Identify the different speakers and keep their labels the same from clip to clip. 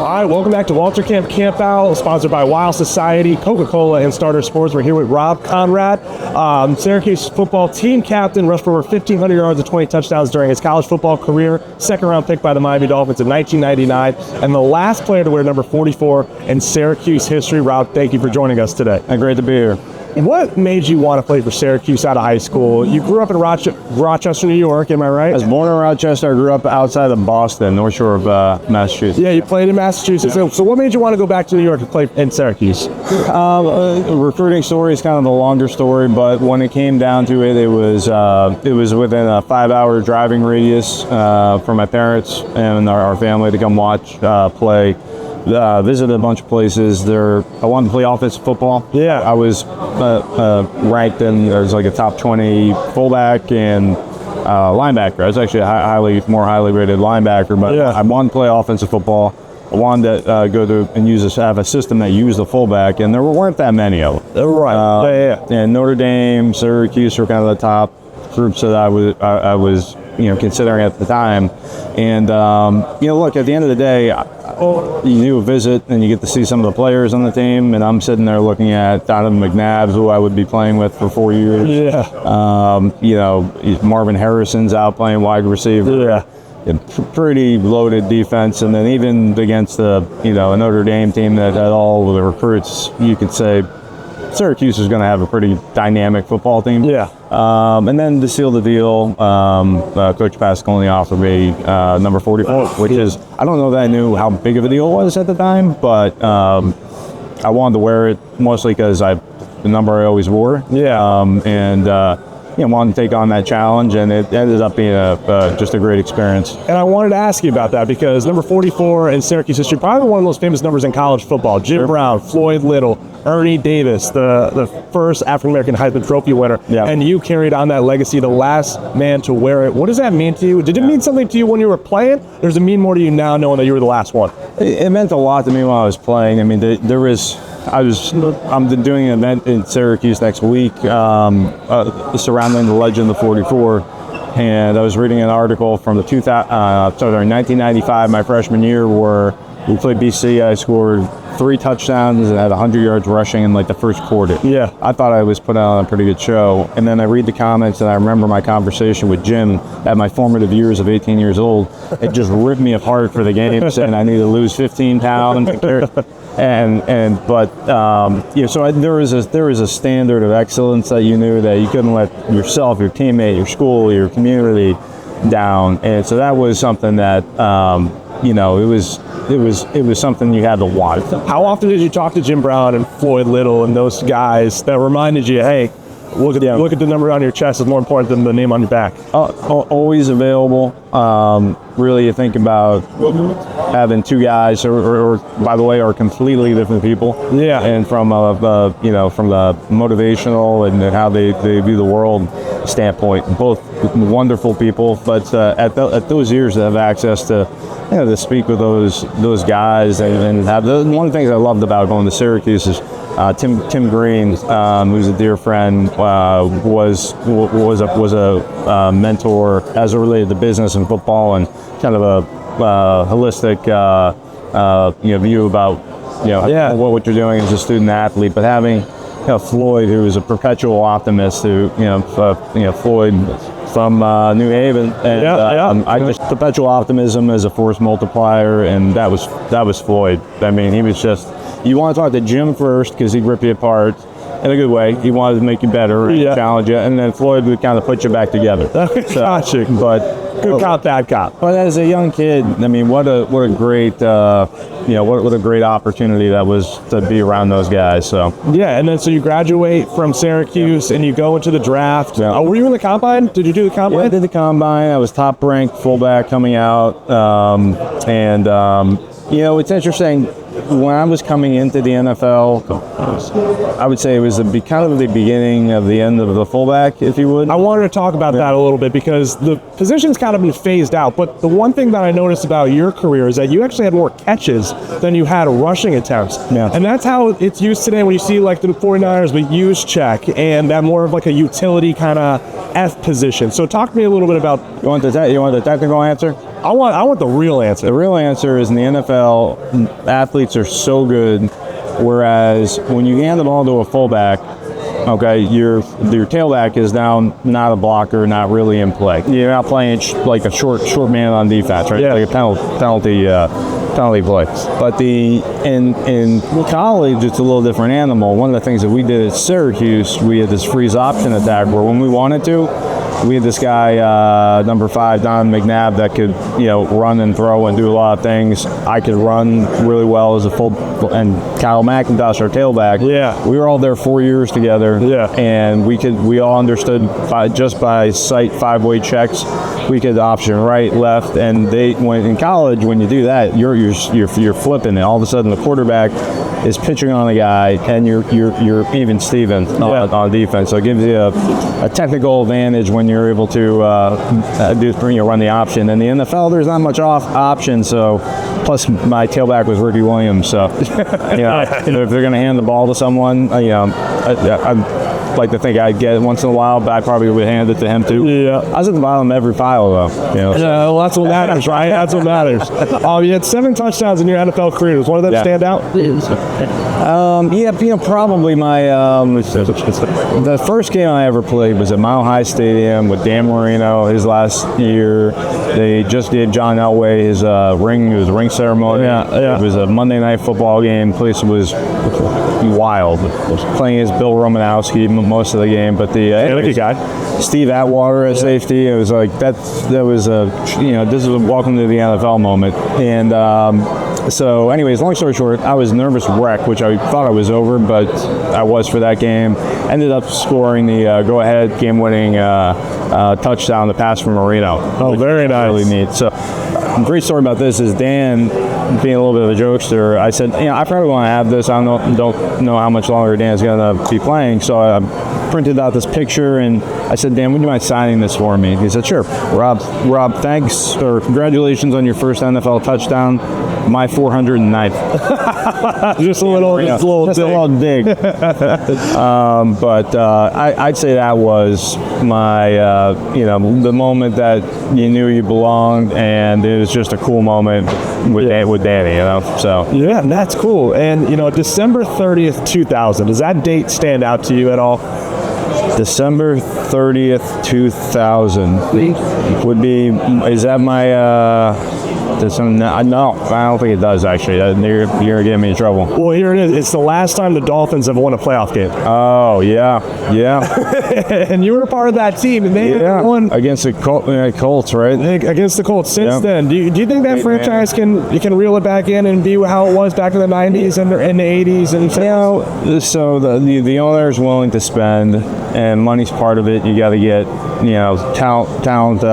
Speaker 1: All right, welcome back to Walter Camp Campout, sponsored by Wild Society, Coca-Cola, and Starter Sports. We're here with Rob Konrad, Syracuse football team captain, rushed for over 1,500 yards and 20 touchdowns during his college football career, second-round pick by the Miami Dolphins in 1999, and the last player to wear number 44 in Syracuse history. Rob, thank you for joining us today.
Speaker 2: Great to be here.
Speaker 1: What made you want to play for Syracuse out of high school? You grew up in Rochester, New York, am I right?
Speaker 2: I was born in Rochester. I grew up outside of Boston, North Shore of Massachusetts.
Speaker 1: Yeah, you played in Massachusetts.
Speaker 2: Yeah.
Speaker 1: So what made you want to go back to New York and play in Syracuse?
Speaker 2: Recruiting story is kind of the longer story, but when it came down to it, it was within a 5-hour driving radius for my parents and our family to come watch play. Visited a bunch of places. I wanted to play offensive football.
Speaker 1: Yeah.
Speaker 2: I was ranked in as like a top 20 fullback and linebacker. I was actually a more highly rated linebacker, but
Speaker 1: yeah.
Speaker 2: I wanted to play offensive football. I wanted to go to and have a system that used the fullback, and there weren't that many of them.
Speaker 1: Right.
Speaker 2: And Notre Dame, Syracuse were kind of the top groups that I was considering at the time. And look, at the end of the day, you do a visit and you get to see some of the players on the team, and I'm sitting there looking at Donovan McNabb, who I would be playing with for 4 years.
Speaker 1: Yeah.
Speaker 2: Marvin Harrison's out playing wide receiver.
Speaker 1: Yeah.
Speaker 2: Pretty loaded defense, and then even against a Notre Dame team that had all the recruits, you could say Syracuse is going to have a pretty dynamic football team.
Speaker 1: Yeah.
Speaker 2: And then to seal the deal, Coach Pasqualoni offered me number 44, which is, I don't know that I knew how big of a deal it was at the time, but I wanted to wear it mostly because the number I always wore.
Speaker 1: Yeah.
Speaker 2: Wanted to take on that challenge, and it ended up being just a great experience.
Speaker 1: And I wanted to ask you about that because number 44 in Syracuse history, probably one of those famous numbers in college football. Jim Brown, Floyd Little, Ernie Davis, the first African-American Heisman Trophy winner.
Speaker 2: Yeah.
Speaker 1: And you carried on that legacy, the last man to wear it. What does that mean to you? Did it mean something to you when you were playing, or does it mean more to you now knowing that you were the last one?
Speaker 2: It meant a lot to me when I was playing. I mean, I'm doing an event in Syracuse next week surrounding the legend of the 44, and I was reading an article from 1995, my freshman year, where we played BC. I scored 3 touchdowns and had 100 yards rushing in like the first quarter.
Speaker 1: Yeah.
Speaker 2: I thought I was putting on a pretty good show, and then I read the comments, and I remember my conversation with Jim at my formative years of 18 years old. It just ripped me apart for the games, and I needed to lose 15 pounds. So there was a standard of excellence that you knew that you couldn't let yourself, your teammate, your school, your community down, and so that was something that it was something you had to want.
Speaker 1: How often did you talk to Jim Brown and Floyd Little and those guys that reminded you, hey, look at the number on your chest is more important than the name on your back?
Speaker 2: Always available. Really, you think about having 2 guys, or by the way, are completely different people.
Speaker 1: Yeah.
Speaker 2: And from from the motivational and how they view the world standpoint, both wonderful people. But at those years, to have access to to speak with those guys and have one of the things I loved about going to Syracuse is Tim Green, who's a dear friend, was a mentor as it related to business and football, and kind of a holistic view about what you're doing as a student athlete. But having Floyd, who is a perpetual optimist, Floyd from New Haven, and I just perpetual optimism as a force multiplier, and that was Floyd. I mean, he was just, you want to talk to Jim first because he'd rip you apart in a good way. He wanted to make you better, challenge you, and then Floyd would kind of put you back together.
Speaker 1: Gotcha.
Speaker 2: But
Speaker 1: good cop, bad cop.
Speaker 2: But as a young kid, I mean, what a great what a great opportunity that was to be around those guys. So
Speaker 1: yeah, and then so you graduate from Syracuse and you go into the draft.
Speaker 2: Yeah.
Speaker 1: Were you in the combine? Did you do the combine?
Speaker 2: Yeah, I did the combine. I was top ranked fullback coming out, it's interesting. When I was coming into the NFL, I would say it was kind of the beginning of the end of the fullback, if you would.
Speaker 1: I wanted to talk about that a little bit because the position's kind of been phased out. But the one thing that I noticed about your career is that you actually had more catches than you had rushing attempts.
Speaker 2: Yeah.
Speaker 1: And that's how it's used today when you see like the 49ers with use check and that more of like a utility kind of F position. So talk to me a little bit about.
Speaker 2: You want the technical answer?
Speaker 1: I want the real answer.
Speaker 2: The real answer is in the NFL, athletes are so good, whereas when you hand the ball to a fullback, okay, your tailback is now not a blocker, not really in play. You're not playing like a short man on defense, right?
Speaker 1: Yeah.
Speaker 2: Like a penalty play. But in college, it's a little different animal. One of the things that we did at Syracuse, we had this freeze option attack where when we wanted to, we had this guy, number 5, Don McNabb, that could, run and throw and do a lot of things. I could run really well as a full, and Kyle McIntosh, our tailback.
Speaker 1: Yeah.
Speaker 2: We were all there 4 years together.
Speaker 1: Yeah.
Speaker 2: And we all understood just by sight 5-way checks, we could option right, left, and when in college, when you do that, you're flipping it. All of a sudden, the quarterback is pitching on a guy, and you're even Steven on defense. So it gives you a technical advantage when you're able to run the option. In the NFL, there's not much option. So plus my tailback was Ricky Williams. So if they're going to hand the ball to someone, I'd like to think I'd get it once in a while, but I probably would hand it to him too.
Speaker 1: Yeah.
Speaker 2: I was at the bottom of every pile though.
Speaker 1: Well, that's what matters, right? That's what matters. You had 7 touchdowns in your NFL career. Does one of them stand out?
Speaker 2: Probably my the first game I ever played was at Mile High Stadium with Dan Marino. His last year, they just gave John Elway his ring. It was a ring ceremony.
Speaker 1: Yeah.
Speaker 2: It was a Monday Night Football game. The place was wild. I was playing as Bill Romanowski most of the game, but
Speaker 1: lucky guy.
Speaker 2: Steve Atwater at safety. It was like that was this is a welcome to the NFL moment. And so anyways, long story short, I was nervous wreck, which I thought I was over, but I was for that game. Ended up scoring the go-ahead game-winning touchdown, the pass from Marino.
Speaker 1: Oh, very nice.
Speaker 2: Really neat. So great story about this is Dan, being a little bit of a jokester, I said, I probably want to have this. I don't know how much longer Dan's going to be playing. So I printed out this picture, and I said, Dan, would you mind signing this for me? He said, sure. Rob, thanks, or congratulations on your first NFL touchdown. My 409th.
Speaker 1: Just a little
Speaker 2: dig. But I'd say that was my, the moment that you knew you belonged, and it was just a cool moment with Danny, So
Speaker 1: yeah, that's cool. And December 30th, 2000. Does that date stand out to you at all?
Speaker 2: December 30th, 2000 would be. Is that my? No, I don't think it does, actually. You're going to get me in trouble.
Speaker 1: Well, here it is. It's the last time the Dolphins have won a playoff game.
Speaker 2: Oh, yeah.
Speaker 1: And you were a part of that team, and they won
Speaker 2: against the Colts, right?
Speaker 1: Against the Colts. Since then, do you think that franchise can reel it back in and be how it was back in the 90s and the 80s? And
Speaker 2: so the owner is willing to spend, and money's part of it. You got to get talent.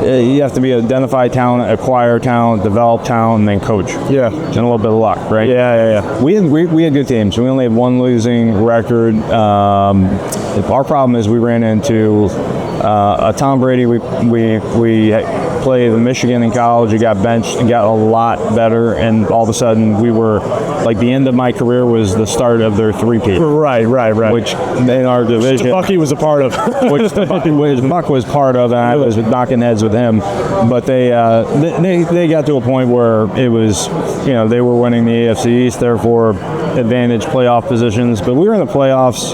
Speaker 2: You have to be identify talent, acquire talent, develop talent, and then coach.
Speaker 1: Yeah.
Speaker 2: And a little bit of luck, right?
Speaker 1: Yeah.
Speaker 2: We had good teams. We only had one losing record. Our problem is we ran into a Tom Brady. We played in Michigan in college. He got benched and got a lot better. And all of a sudden, we were like the end of my career was the start of their three-peat.
Speaker 1: Right.
Speaker 2: Which in our division,
Speaker 1: Bucky was a part of.
Speaker 2: which Buck was part of, and I was knocking heads with him. But they got to a point where it was, they were winning the AFC East, therefore advantage playoff positions. But we were in the playoffs,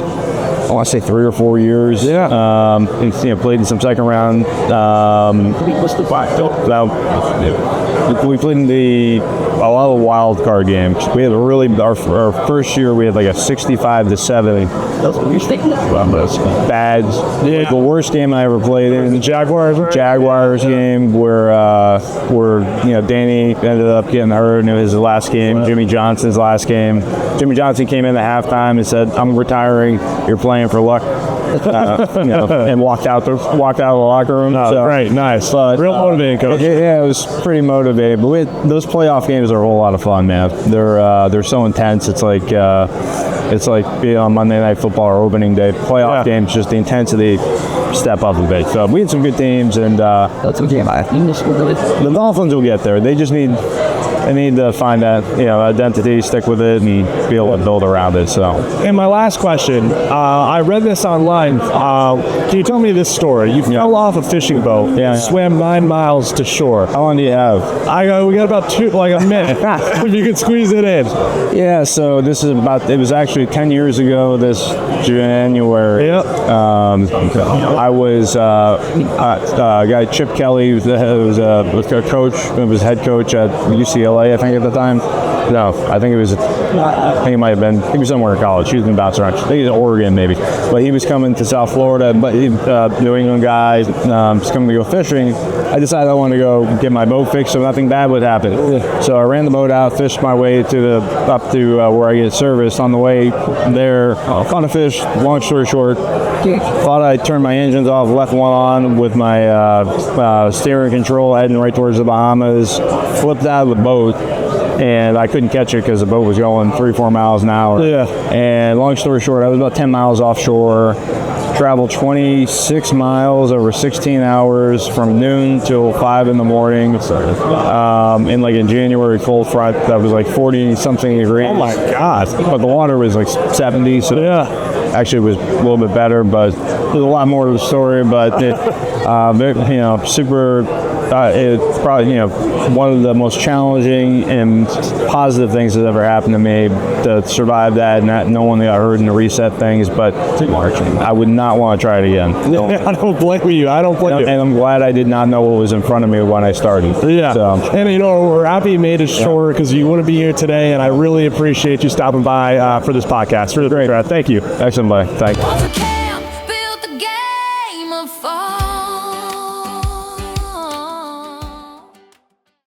Speaker 2: I want to say 3 or 4 years.
Speaker 1: Yeah.
Speaker 2: And, played in some second round. We played in a lot of wild card games. We had our first year we had like a 65-7. Bad. The worst game I ever played in.
Speaker 1: The
Speaker 2: Jaguars game where Danny ended up getting hurt and it was his last game. Jimmy Johnson's last game. Jimmy Johnson came in at halftime and said, "I'm retiring. You're playing for luck." And walked out of the locker room.
Speaker 1: Right, nice.
Speaker 2: But,
Speaker 1: real motivating, coach.
Speaker 2: Yeah, it was pretty motivating. But those playoff games are a whole lot of fun, man. They're so intense. It's like being on Monday Night Football or opening day. Playoff games, just the intensity step up a bit. So we had some good teams, and the Dolphins will get there. They just need I need to find that identity, stick with it, and be able to build around it. So.
Speaker 1: And my last question, I read this online. Can you tell me this story? You fell off a fishing boat, swam 9 miles to shore.
Speaker 2: How long do you have?
Speaker 1: We got about a minute. If you could squeeze it in.
Speaker 2: Yeah, so this is it was actually 10 years ago this January.
Speaker 1: Yep.
Speaker 2: I was guy Chip Kelly was a coach, was head coach at UCLA, I think at the time. No, I think it might have been, he was somewhere in college. He was in bouncing around. I think he was in Oregon maybe. But he was coming to South Florida, but New England guy, was coming to go fishing. I decided I wanted to go get my boat fixed so nothing bad would happen. So I ran the boat out, fished my way up to where I get service. On the way there, found a fish, long story short, thought I'd turn my engines off, left one on with my steering control heading right towards the Bahamas, flipped out of the boat, and I couldn't catch it because the boat was going 3-4 miles an hour.
Speaker 1: Yeah.
Speaker 2: And long story short, I was about 10 miles offshore, traveled 26 miles over 16 hours from noon till 5 in the morning. In January cold front that was 40 something degrees.
Speaker 1: Oh my God.
Speaker 2: But the water was 70, so actually it was a little bit better, but there's a lot more to the story, but super. It's probably one of the most challenging and positive things that's ever happened to me to survive that, and no one got hurt and to reset things. But I would not want to try it again.
Speaker 1: I don't blame you. I don't blame you.
Speaker 2: And I'm glad I did not know what was in front of me when I started.
Speaker 1: Yeah.
Speaker 2: So.
Speaker 1: And we're happy you made it short because you wouldn't be here today, and I really appreciate you stopping by for this podcast. Really great. Thank you.
Speaker 2: Excellent, buddy. Thanks.